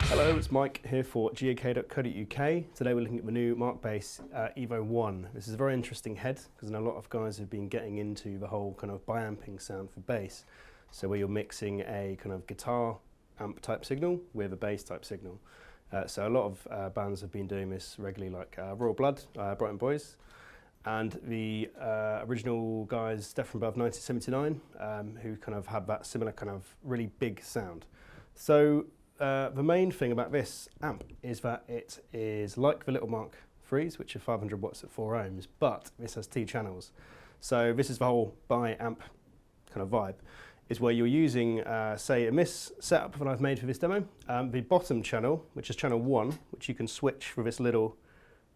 Hello, it's Mike here for GAK.co.uk. Today we're looking at my new Markbass EVO 1. This is a very interesting head because I know a lot of guys have been getting into the whole kind of bi-amping sound for bass. So where you're mixing a kind of guitar amp type signal with a bass type signal. So a lot of bands have been doing this regularly, like Royal Blood, Brighton Boys, and the original guys, Death from Above 1979, who kind of have that similar kind of really big sound. So the main thing about this amp is that it is like the little Mark III's, which are 500 watts at 4 ohms, but this has 2 channels. So this is the whole bi-amp kind of vibe, is where you're using, say, in this setup that I've made for this demo, the bottom channel, which is channel 1, which you can switch for this little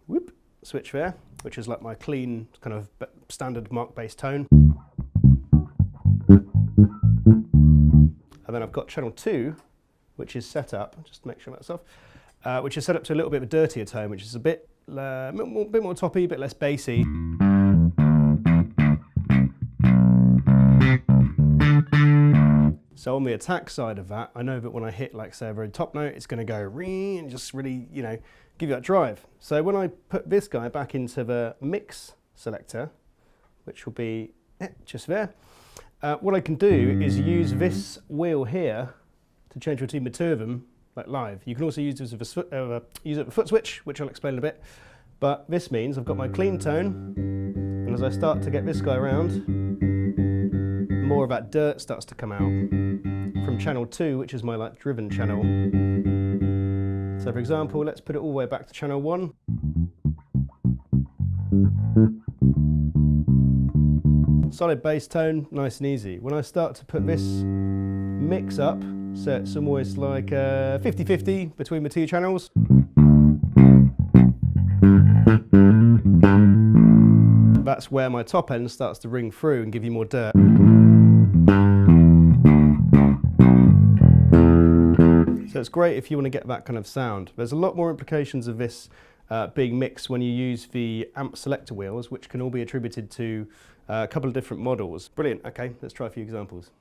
whoop switch there, which is like my clean kind of standard Markbass tone. And then I've got channel 2, which is set up, just to make sure that's off, which is set up to a little bit of a dirtier tone, which is a bit more toppy, a bit less bassy. So on the attack side of that, I know that when I hit, like, say, a very top note, it's going to go ring and just really, you know, give you that drive. So when I put this guy back into the mix selector, which will be just there, what I can do is use this wheel here to change between the 2 of them, like live. You can also use this with a foot switch, which I'll explain in a bit. But this means I've got my clean tone, and as I start to get this guy around, more of that dirt starts to come out from channel 2, which is my like driven channel. So for example, let's put it all the way back to channel 1. Solid bass tone, nice and easy. When I start to put this mix up, so it's almost like 50-50 between the 2 channels. That's where my top end starts to ring through and give you more dirt. So it's great if you want to get that kind of sound. There's a lot more implications of this being mixed when you use the amp selector wheels, which can all be attributed to a couple of different models. Brilliant, okay, let's try a few examples.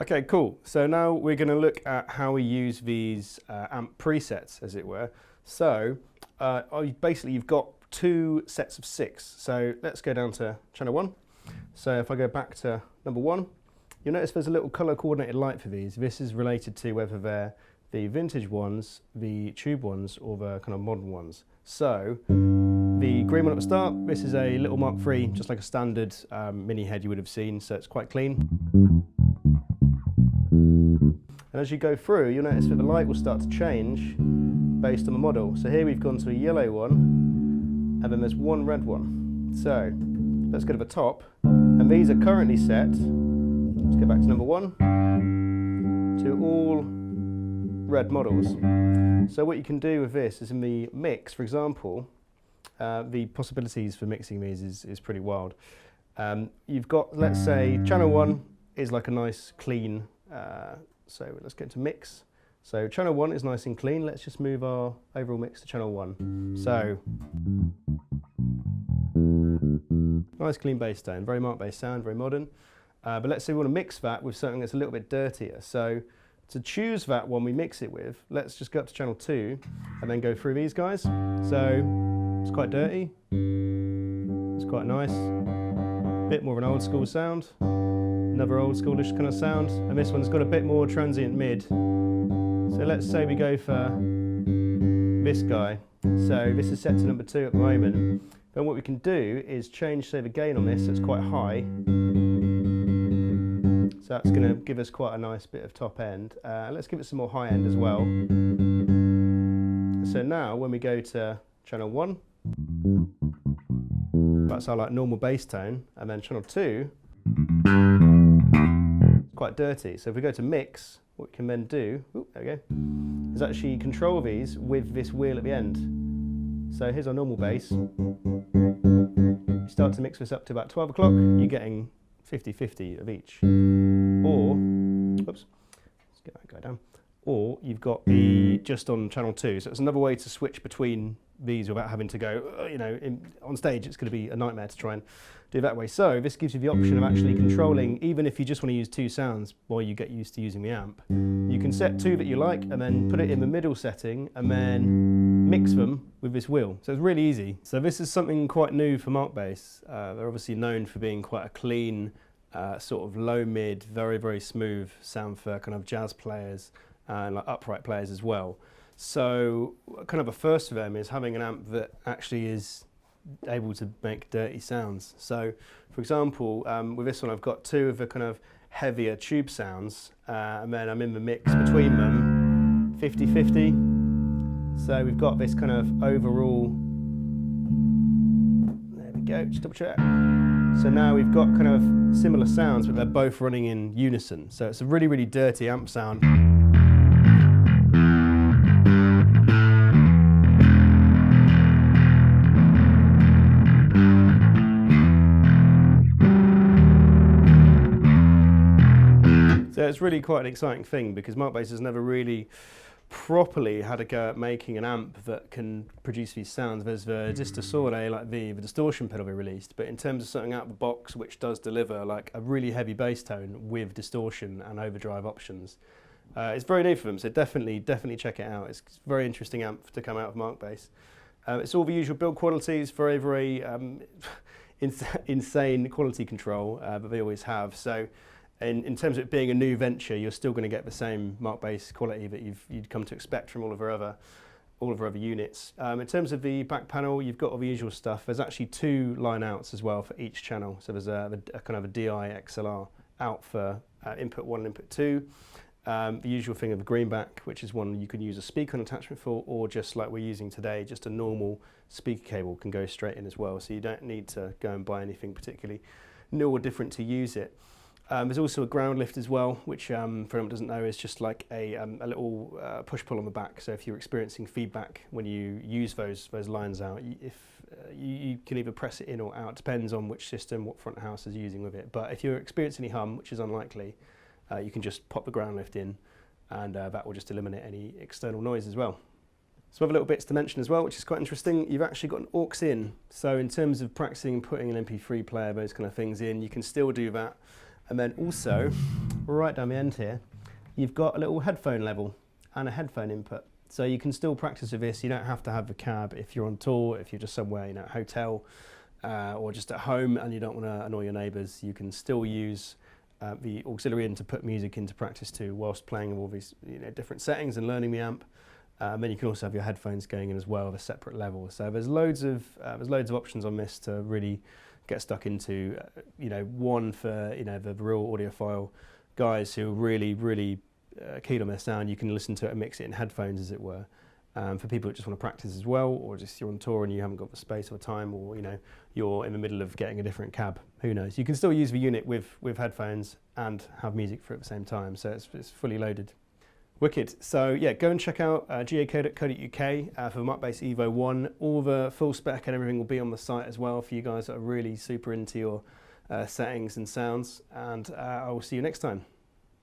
Okay, cool. So now we're going to look at how we use these amp presets, as it were. So basically you've got 2 sets of 6. So let's go down to channel 1. So if I go back to number 1, you'll notice there's a little color coordinated light for these. This is related to whether they're the vintage ones, the tube ones, or the kind of modern ones. So the green one at the start, this is a little Mark III, just like a standard mini head you would have seen, so it's quite clean. And as you go through, you'll notice that the light will start to change based on the model. So here we've gone to a yellow one, and then there's one red one. So let's go to the top, and these are currently set, let's go back to number 1, to all red models. So what you can do with this is in the mix, for example, the possibilities for mixing these is pretty wild. You've got, let's say, channel 1 is like a nice clean, so let's get to mix. So channel 1 is nice and clean. Let's just move our overall mix to channel 1. So nice clean bass tone, very Markbass sound, very modern. But let's say we want to mix that with something that's a little bit dirtier. So to choose that one we mix it with, let's just go up to channel 2 and then go through these guys. So it's quite dirty, it's quite nice, a bit more of an old school sound, another old schoolish kind of sound, and this one's got a bit more transient mid. So let's say we go for this guy. So this is set to number 2 at the moment. Then what we can do is change, say, the gain on this, so it's quite high. So that's going to give us quite a nice bit of top end. Let's give it some more high end as well. So now when we go to channel 1, that's our like normal bass tone, and then channel 2, quite dirty. So if we go to mix, what we can then do, there we go, is actually control these with this wheel at the end. So here's our normal bass. You start to mix this up to about 12 o'clock, you're getting 50-50 of each. Or, oops, let's get that guy down. Or you've got the just on channel 2. So it's another way to switch between these without having to go, you know, on stage it's going to be a nightmare to try and do that way. So this gives you the option of actually controlling, even if you just want to use 2 sounds while you get used to using the amp. You can set 2 that you like and then put it in the middle setting and then mix them with this wheel. So it's really easy. So this is something quite new for Markbass. They're obviously known for being quite a clean, sort of low mid, very, very smooth sound for kind of jazz players and like upright players as well. So kind of a first for them is having an amp that actually is able to make dirty sounds. So for example, with this one I've got 2 of the kind of heavier tube sounds, and then I'm in the mix between them 50-50. So we've got this kind of overall, there we go, just double check. So now we've got kind of similar sounds, but they're both running in unison. So it's a really, really dirty amp sound. So it's really quite an exciting thing because Markbass has never really properly had a go at making an amp that can produce these sounds. There's the Distorsione, like the distortion pedal we released, but in terms of something out of the box which does deliver like a really heavy bass tone with distortion and overdrive options, it's very new for them, so definitely check it out. It's a very interesting amp to come out of Markbass. It's all the usual build qualities, very, very insane quality control, but they always have. So in terms of it being a new venture, you're still going to get the same Markbass quality that you'd come to expect from all of our other units. In terms of the back panel, you've got all the usual stuff. There's actually 2 line outs as well for each channel. So there's a kind of a DI XLR out for input 1 and input 2. The usual thing of a greenback, which is one you can use a speaker attachment for, or just like we're using today, just a normal speaker cable can go straight in as well. So you don't need to go and buy anything particularly new or different to use it. There's also a ground lift as well, which for anyone who doesn't know is just like a little push-pull on the back. So if you're experiencing feedback when you use those lines out, you can either press it in or out. It depends on which system, what front house is using with it. But if you're experiencing any hum, which is unlikely, you can just pop the ground lift in, and that will just eliminate any external noise as well. Some other little bits to mention as well, which is quite interesting. You've actually got an aux in. So in terms of practicing and putting an MP3 player, those kind of things in, you can still do that. And then also, right down the end here, you've got a little headphone level and a headphone input. So you can still practice with this. You don't have to have a cab if you're on tour, if you're just somewhere, you know, a hotel or just at home and you don't want to annoy your neighbours. You can still use the auxiliary in to put music into practice too, whilst playing all these, you know, different settings and learning the amp. Then you can also have your headphones going in as well at a separate level. So there's loads of options on this to really get stuck into. You know, one for, you know, the real audiophile guys who are really keen on their sound. You can listen to it and mix it in headphones, as it were. For people that just want to practice as well, or just you're on tour and you haven't got the space or time, or, you know, you're in the middle of getting a different cab, who knows. You can still use the unit with headphones and have music for it at the same time, so it's fully loaded. Wicked. So yeah, go and check out gak.co.uk for the Markbass EVO 1. All the full spec and everything will be on the site as well for you guys that are really super into your settings and sounds, and I will see you next time.